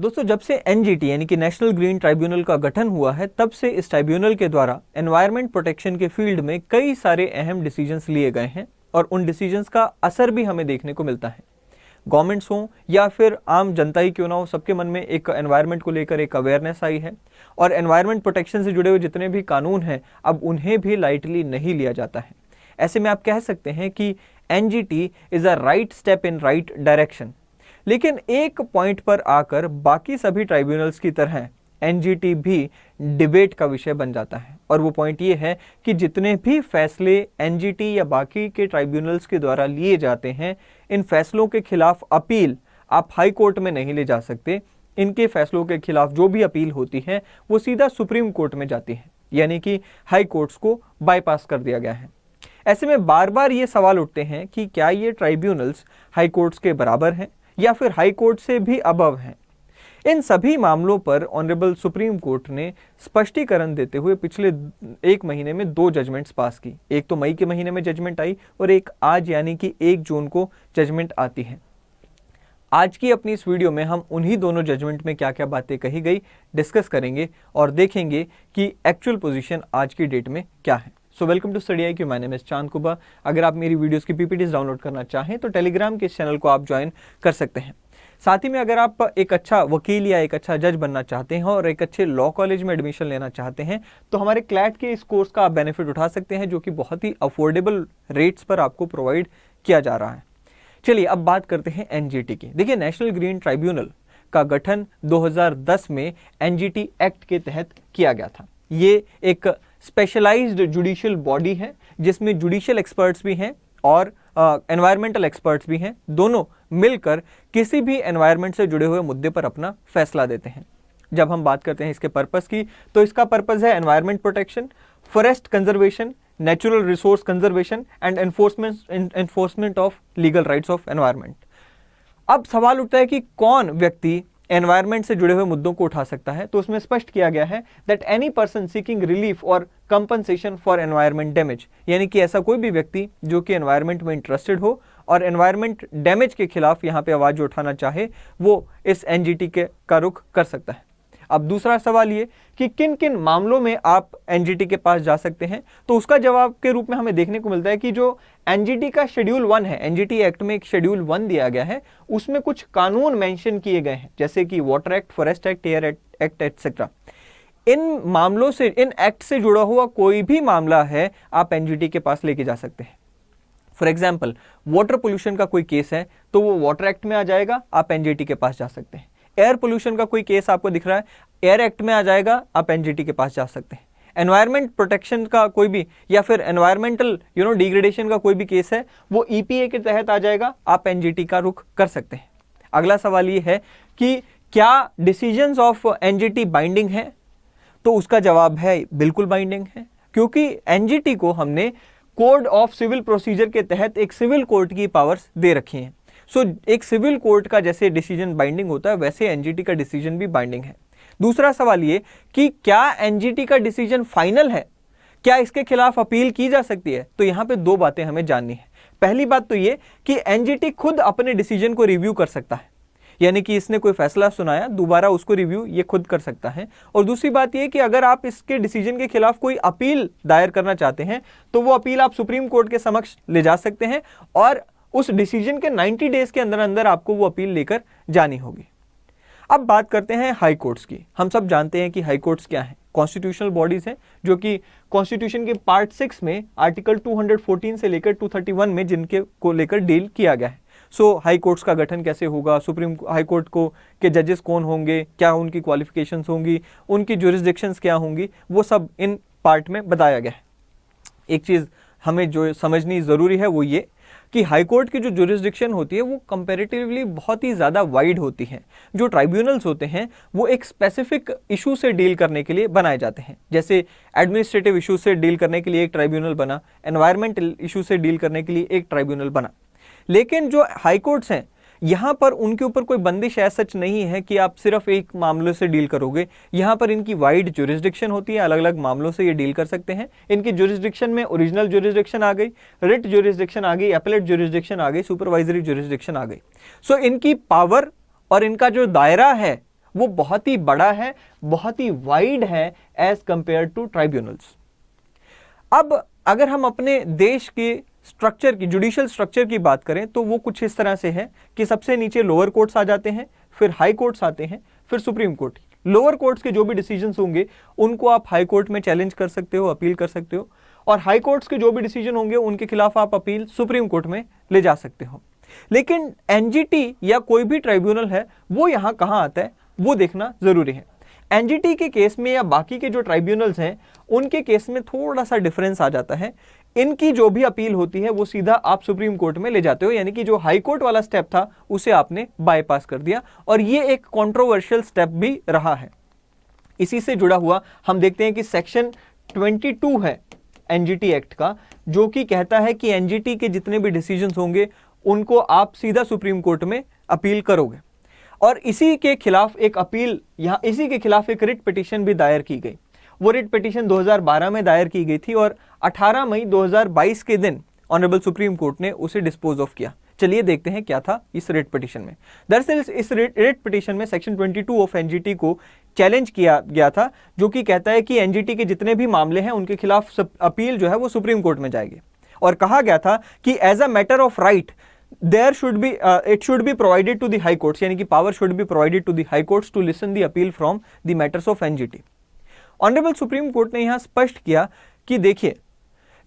दोस्तों, जब से एनजीटी यानी कि नेशनल ग्रीन ट्राइब्यूनल का गठन हुआ है, तब से इस ट्राइब्यूनल के द्वारा एनवायरनमेंट प्रोटेक्शन के फील्ड में कई सारे अहम डिसीजंस लिए गए हैं और उन डिसीजंस का असर भी हमें देखने को मिलता है। गवर्नमेंट्स हों या फिर आम जनता ही क्यों ना हो, सबके मन में एक एनवायरनमेंट को लेकर एक अवेयरनेस आई है और एनवायरनमेंट प्रोटेक्शन से जुड़े हुए जितने भी कानून हैं, अब उन्हें भी लाइटली नहीं लिया जाता है। ऐसे में आप कह सकते हैं कि NGT is a right step in right direction. लेकिन एक पॉइंट पर आकर बाकी सभी ट्राइब्यूनल्स की तरह एनजीटी भी डिबेट का विषय बन जाता है और वो पॉइंट ये है कि जितने भी फैसले एनजीटी या बाकी के ट्राइब्यूनल्स के द्वारा लिए जाते हैं, इन फैसलों के खिलाफ अपील आप हाई कोर्ट में नहीं ले जा सकते। इनके फैसलों के खिलाफ जो भी अपील होती है वो सीधा सुप्रीम कोर्ट में जाती है, यानी कि हाई कोर्ट्स को बाईपास कर दिया गया है। ऐसे में बार बार ये सवाल उठते हैं कि क्या ये ट्राइब्यूनल्स हाई कोर्ट्स के बराबर हैं या फिर हाई कोर्ट से भी अबव हैं। इन सभी मामलों पर ऑनरेबल सुप्रीम कोर्ट ने स्पष्टीकरण देते हुए पिछले एक महीने में 2 जजमेंट्स पास की। एक तो मई के महीने में जजमेंट आई और एक आज यानी कि 1 जून को जजमेंट आती है। आज की अपनी इस वीडियो में हम उन्हीं दोनों जजमेंट में क्या क्या बातें कही गई डिस्कस करेंगे और देखेंगे कि एक्चुअल पोजीशन आज की डेट में क्या है। So welcome to study IQ, my name is Chand Kuba. अगर आप मेरी वीडियोस की पीपीटीज डाउनलोड करना चाहें तो टेलीग्राम के इस चैनल को आप ज्वाइन कर सकते हैं। साथ ही में अगर आप एक अच्छा वकील या एक अच्छा जज बनना चाहते हैं और एक अच्छे लॉ कॉलेज में एडमिशन लेना चाहते हैं तो हमारे क्लैट के इस कोर्स का आप बेनिफिट उठा सकते हैं, जो कि बहुत ही अफोर्डेबल रेट्स पर आपको प्रोवाइड किया जा रहा है। चलिए अब बात करते हैं एनजीटी की। देखिए, नेशनल ग्रीन ट्राइब्यूनल का गठन 2010 में एनजीटी एक्ट के तहत किया गया था। ये एक स्पेशलाइज्ड जुडिशियल बॉडी है जिसमें जुडिशियल एक्सपर्ट्स भी हैं और एनवायरमेंटल एक्सपर्ट्स भी हैं। दोनों मिलकर किसी भी एनवायरमेंट से जुड़े हुए मुद्दे पर अपना फैसला देते हैं। जब हम बात करते हैं इसके पर्पस की, तो इसका पर्पस है environment protection, forest conservation, natural resource conservation and enforcement of legal rights of environment. अब सवाल उठता है कि कौन व्यक्ति एनवायरमेंट से जुड़े हुए मुद्दों को उठा सकता है। तो उसमें स्पष्ट किया गया है that any person seeking relief और कंपनसेशन फॉर एनवायरमेंट डैमेज, यानी कि ऐसा कोई भी व्यक्ति जो कि एनवायरमेंट में इंटरेस्टेड हो और एनवायरमेंट डैमेज के खिलाफ यहाँ पे आवाज उठाना चाहे, वो इस एनजीटी का रुख कर सकता है। अब दूसरा सवाल ये कि किन किन मामलों में आप एनजीटी के पास जा सकते हैं, तो उसका जवाब के रूप में हमें देखने को मिलता है कि जो एनजीटी का शेड्यूल 1 है, एनजीटी एक्ट में एक शेड्यूल 1 दिया गया है, उसमें कुछ कानून मेंशन किए गए हैं, जैसे कि water act, forest act, air act etcetera. इन मामलों से, इन एक्ट से जुड़ा हुआ कोई भी मामला है, आप एनजीटी के पास लेके जा सकते हैं। फॉर एग्जाम्पल, वाटर पोल्यूशन का कोई केस है तो वो वाटर एक्ट में आ जाएगा, आप एनजीटी के पास जा सकते हैं। एयर पोल्यूशन का कोई केस आपको दिख रहा है, एयर एक्ट में आ जाएगा, आप एनजीटी के पास जा सकते हैं। एनवायरमेंट प्रोटेक्शन का कोई भी या फिर एनवायरमेंटल डिग्रेडेशन का कोई भी केस है, वो ईपीए के तहत आ जाएगा, आप एनजीटी का रुख कर सकते हैं। अगला सवाल ये है कि क्या डिसीजंस ऑफ एनजीटी बाइंडिंग है, तो उसका जवाब है बिल्कुल बाइंडिंग है, क्योंकि एनजीटी को हमने कोड ऑफ सिविल प्रोसीजर के तहत एक सिविल कोर्ट की पावर्स दे रखी हैं। सो एक सिविल कोर्ट का जैसे डिसीजन बाइंडिंग होता है, वैसे एनजीटी का डिसीजन भी बाइंडिंग है। दूसरा सवाल ये कि क्या एनजीटी का डिसीजन फाइनल है, क्या इसके खिलाफ अपील की जा सकती है, तो यहां पे 2 बातें हमें जाननी है। पहली बात तो ये कि एनजीटी खुद अपने डिसीजन को रिव्यू कर सकता है, यानी कि इसने कोई फैसला सुनाया, दोबारा उसको रिव्यू ये खुद कर सकता है। और दूसरी बात ये कि अगर आप इसके डिसीजन के खिलाफ कोई अपील दायर करना चाहते हैं तो वो अपील आप सुप्रीम कोर्ट के समक्ष ले जा सकते हैं और उस डिसीजन के 90 डेज के अंदर अंदर आपको वो अपील लेकर जानी होगी। अब बात करते हैं हाई कोर्ट्स की। हम सब जानते हैं कि हाई कोर्ट्स क्या है, कॉन्स्टिट्यूशनल बॉडीज हैं जो कि कॉन्स्टिट्यूशन के पार्ट 6 में आर्टिकल 214 से लेकर 231 में जिनके को लेकर डील किया गया है। सो हाई कोर्ट्स का गठन कैसे होगा, सुप्रीम हाई कोर्ट को के जजेस कौन होंगे, क्या उनकी क्वालिफिकेशंस होंगी, उनकी ज्यूरिसडिक्शंस क्या होंगी, वो सब इन पार्ट में बताया गया है। एक चीज़ हमें जो समझनी ज़रूरी है वो ये कि हाई कोर्ट की जो ज्यूरिसडिक्शन होती है वो कंपैरेटिवली बहुत ही ज़्यादा वाइड होती है। जो ट्राइब्यूनल्स होते हैं वो एक स्पेसिफिक इशू से डील करने के लिए बनाए जाते हैं। जैसे एडमिनिस्ट्रेटिव इशू से डील करने के लिए एक ट्राइब्यूनल बना, एनवायरमेंटल इशू से डील करने के लिए एक ट्राइब्यूनल बना। लेकिन जो हाई कोर्ट्स हैं, यहाँ पर उनके ऊपर कोई बंदिश ऐसा सच नहीं है कि आप सिर्फ एक मामले से डील करोगे। यहाँ पर इनकी वाइड ज्यूरिसडिक्शन होती है, अलग अलग मामलों से ये डील कर सकते हैं। इनकी ज्यूरिसडिक्शन में ओरिजिनल ज्यूरिसडिक्शन आ गई, रिट ज्यूरिसडिक्शन आ गई, एपेलेट ज्यूरिसडिक्शन आ गई, सुपरवाइजरी ज्यूरिसडिक्शन आ गई। सो इनकी पावर और इनका जो दायरा है वो बहुत ही बड़ा है, बहुत ही वाइड है एज कंपेयर टू ट्राइब्यूनल्स। अब अगर हम अपने देश के स्ट्रक्चर की, जुडिशियल स्ट्रक्चर की बात करें तो वो कुछ इस तरह से है कि सबसे नीचे लोअर कोर्ट्स आ जाते हैं, फिर हाई कोर्ट्स आते हैं, फिर सुप्रीम कोर्ट। लोअर कोर्ट्स के जो भी डिसीजंस होंगे उनको आप हाई कोर्ट में चैलेंज कर सकते हो, अपील कर सकते हो, और हाई कोर्ट्स के जो भी डिसीजन होंगे उनके खिलाफ आप अपील सुप्रीम कोर्ट में ले जा सकते हो। लेकिन एनजीटी या कोई भी ट्राइब्यूनल है वो यहां कहां आता है वो देखना जरूरी है। एनजीटी के केस में या बाकी के जो ट्राइब्यूनल्स हैं उनके केस में थोड़ा सा डिफरेंस आ जाता है। इनकी जो भी अपील होती है वो सीधा आप सुप्रीम कोर्ट में ले जाते हो, यानी कि जो हाई कोर्ट वाला स्टेप था उसे आपने बाईपास कर दिया, और ये एक कंट्रोवर्शियल स्टेप भी रहा है। इसी से जुड़ा हुआ हम देखते हैं कि सेक्शन 22 है एनजीटी एक्ट का, जो कि कहता है कि एनजीटी के जितने भी डिसीजंस होंगे उनको आप सीधा सुप्रीम कोर्ट में अपील करोगे। और इसी के खिलाफ एक अपील, यहां इसी के खिलाफ एक रिट पिटीशन भी दायर की गई। वो रिट पिटीशन 2012 में दायर की गई थी और 18 मई 2022 के दिन ऑनरेबल सुप्रीम कोर्ट ने उसे डिस्पोज ऑफ किया। चलिए देखते हैं क्या था इस रिट पिटीशन में। दरअसल इस रिट पिटीशन में सेक्शन 22 ऑफ एनजीटी को चैलेंज किया गया था, जो कि कहता है कि एनजीटी के जितने भी मामले हैं उनके खिलाफ अपील जो है वो सुप्रीम कोर्ट में जाएगी। और कहा गया था कि as a matter of right there should be it should be provided to the high courts, यानी कि power should be provided to the high courts to listen the appeal from the matters of NGT। Honourable supreme court ने यहां स्पष्ट किया कि देखिए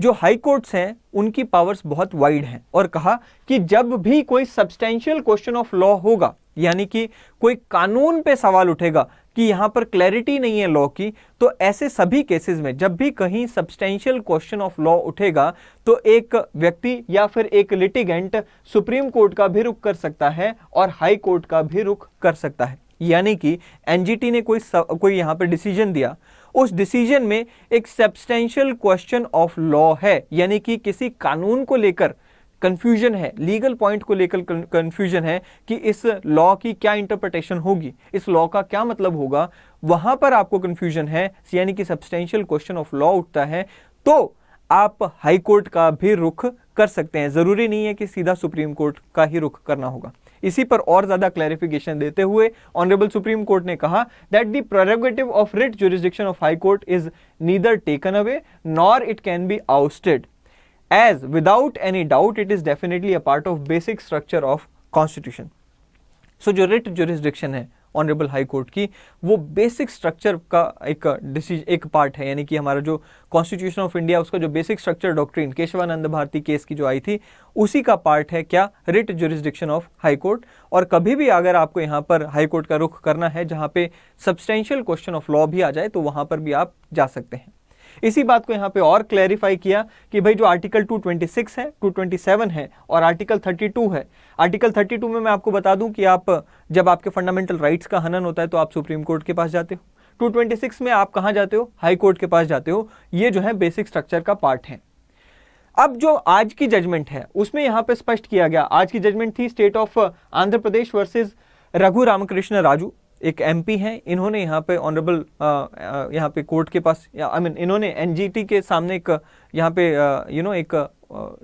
जो high courts हैं उनकी पावर्स बहुत वाइड हैं, और कहा कि जब भी कोई सब्सटेंशियल क्वेश्चन ऑफ लॉ होगा, यानी कि कोई कानून पे सवाल उठेगा कि यहां पर क्लैरिटी नहीं है लॉ की, तो ऐसे सभी केसेस में जब भी कहीं सब्सटेंशियल क्वेश्चन ऑफ लॉ उठेगा तो एक व्यक्ति या फिर एक लिटिगेंट सुप्रीम कोर्ट का भी रुख कर सकता है और हाई कोर्ट का भी रुख कर सकता है। यानी कि एनजीटी ने कोई यहां पर डिसीजन दिया, उस डिसीजन में एक सब्सटेंशियल क्वेश्चन ऑफ लॉ है, यानी कि किसी कानून को लेकर कंफ्यूजन है, लीगल पॉइंट को लेकर कंफ्यूजन है कि इस लॉ की क्या इंटरप्रिटेशन होगी, इस लॉ का क्या मतलब होगा, वहां पर आपको कंफ्यूजन है, यानी कि सब्सटेंशियल क्वेश्चन ऑफ लॉ उठता है, तो आप हाई कोर्ट का भी रुख कर सकते हैं। जरूरी नहीं है कि सीधा सुप्रीम कोर्ट का ही रुख करना होगा। इसी पर और ज्यादा क्लैरिफिकेशन देते हुए ऑनरेबल सुप्रीम कोर्ट ने कहा that the prerogative of writ jurisdiction of high court is neither taken away nor it can be ousted, as without any doubt it is definitely a part of basic structure of constitution। so जो writ jurisdiction है honourable high court की, वो basic structure का एक part है, यानी कि हमारा जो कॉन्स्टिट्यूशन ऑफ इंडिया उसका जो basic structure doctrine Kesavananda Bharati case की जो आई थी उसी का पार्ट है क्या, writ jurisdiction of high court. और कभी भी अगर आपको यहाँ पर हाई कोर्ट का रुख करना है जहाँ पे सब्सटेंशियल क्वेश्चन ऑफ लॉ भी आ जाए तो वहां पर भी आप जा सकते हैं। इसी बात को यहां पे और क्लैरिफाई किया कि भाई जो आर्टिकल 226 है, 227 है और आर्टिकल 32 है। आर्टिकल 32 में मैं आपको बता दूं कि आप जब आपके फंडामेंटल राइट्स का हनन होता है तो आप सुप्रीम कोर्ट के पास जाते हो। 226 में आप कहां जाते हो, हाई कोर्ट के पास जाते हो। ये जो है बेसिक स्ट्रक्चर का पार्ट है। अब जो आज की जजमेंट है उसमें यहां पे स्पष्ट किया गया, आज की जजमेंट थी state of Andhra Pradesh versus Raghu Ramakrishna Raju, एक एमपी हैं। इन्होंने यहाँ पे ऑनरेबल यहाँ पे कोर्ट के पास इन्होंने एनजीटी के सामने एक यहाँ पे एक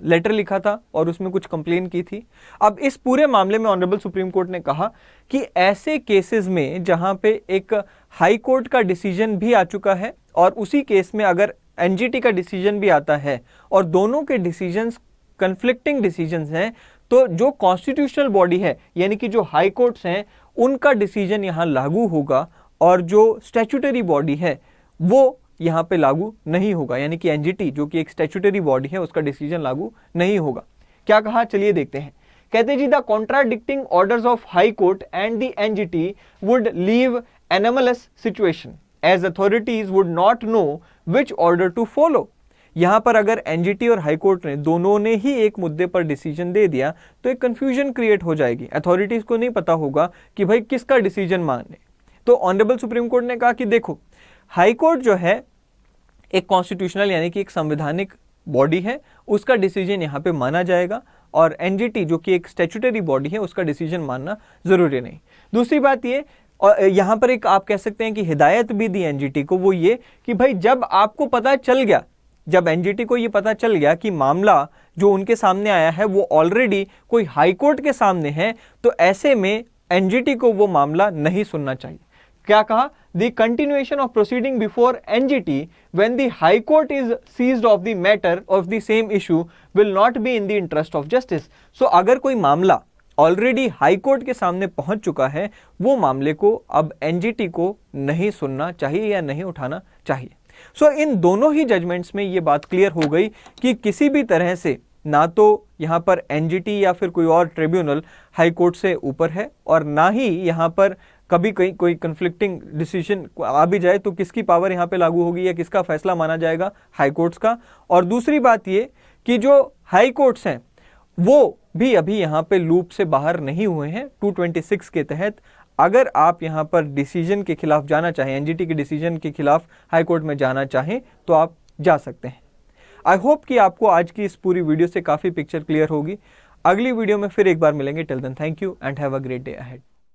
लेटर लिखा था और उसमें कुछ कंप्लेन की थी। अब इस पूरे मामले में ऑनरेबल सुप्रीम कोर्ट ने कहा कि ऐसे केसेस में जहाँ पे एक हाई कोर्ट का डिसीजन भी आ चुका है और उसी केस में अगर एनजीटी का डिसीजन भी आता है और दोनों के डिसीजंस कन्फ्लिक्टिंग डिसीजंस हैं, तो जो कॉन्स्टिट्यूशनल बॉडी है यानी कि जो हाई कोर्ट्स हैं उनका डिसीजन यहां लागू होगा और जो स्टैट्यूटरी बॉडी है वो यहां पे लागू नहीं होगा, यानी कि एनजीटी जो कि एक स्टैट्यूटरी बॉडी है उसका डिसीजन लागू नहीं होगा। क्या कहा, चलिए देखते हैं। कहते जी the contradicting orders of high court and the NGT would leave anomalous situation as authorities would not know which order to follow. यहां पर अगर एनजीटी और हाई कोर्ट ने दोनों ने ही एक मुद्दे पर डिसीजन दे दिया तो एक कंफ्यूजन क्रिएट हो जाएगी, अथॉरिटीज को नहीं पता होगा कि भाई किसका डिसीजन माने। तो ऑनरेबल सुप्रीम कोर्ट ने कहा कि देखो हाई कोर्ट जो है एक कॉन्स्टिट्यूशनल यानी कि एक संवैधानिक बॉडी है, उसका डिसीजन यहां पे माना जाएगा और एनजीटी जो कि एक स्टैट्यूटरी बॉडी है उसका डिसीजन मानना जरूरी नहीं। दूसरी बात ये, और यहां पर एक आप कह सकते हैं कि हिदायत भी दी एनजीटी को, वो ये कि भाई जब आपको पता चल गया, जब एनजीटी को ये पता चल गया कि मामला जो उनके सामने आया है वो ऑलरेडी कोई हाई कोर्ट के सामने है, तो ऐसे में एनजीटी को वो मामला नहीं सुनना चाहिए। क्या कहा? The continuation of proceeding before NGT when the high court is seized of the matter of the same issue will not be in the interest of justice. So अगर कोई मामला ऑलरेडी हाई कोर्ट के सामने पहुंच चुका है, वो मामले को अब एनजीटी को नहीं सुनना चाहिए या नहीं उठाना चाहिए। सो इन दोनों ही जजमेंट्स में ये बात क्लियर हो गई कि किसी भी तरह से ना तो यहां पर एनजीटी या फिर कोई और ट्रिब्यूनल हाई कोर्ट से ऊपर है, और ना ही यहां पर कभी कोई कंफ्लिक्टिंग डिसीजन आ भी जाए तो किसकी पावर यहां पे लागू होगी या किसका फैसला माना जाएगा? हाई कोर्ट्स का। और दूसरी बात ये कि जो हाई कोर्ट्स हैं वो भी अभी यहां पे लूप से बाहर नहीं हुए हैं 226 के तहत। अगर आप यहां पर डिसीजन के खिलाफ जाना चाहें, एनजीटी के डिसीजन के खिलाफ हाई कोर्ट में जाना चाहें तो आप जा सकते हैं। आई होप कि आपको आज की इस पूरी वीडियो से काफी पिक्चर क्लियर होगी। अगली वीडियो में फिर एक बार मिलेंगे। Till then thank you and have a great day ahead.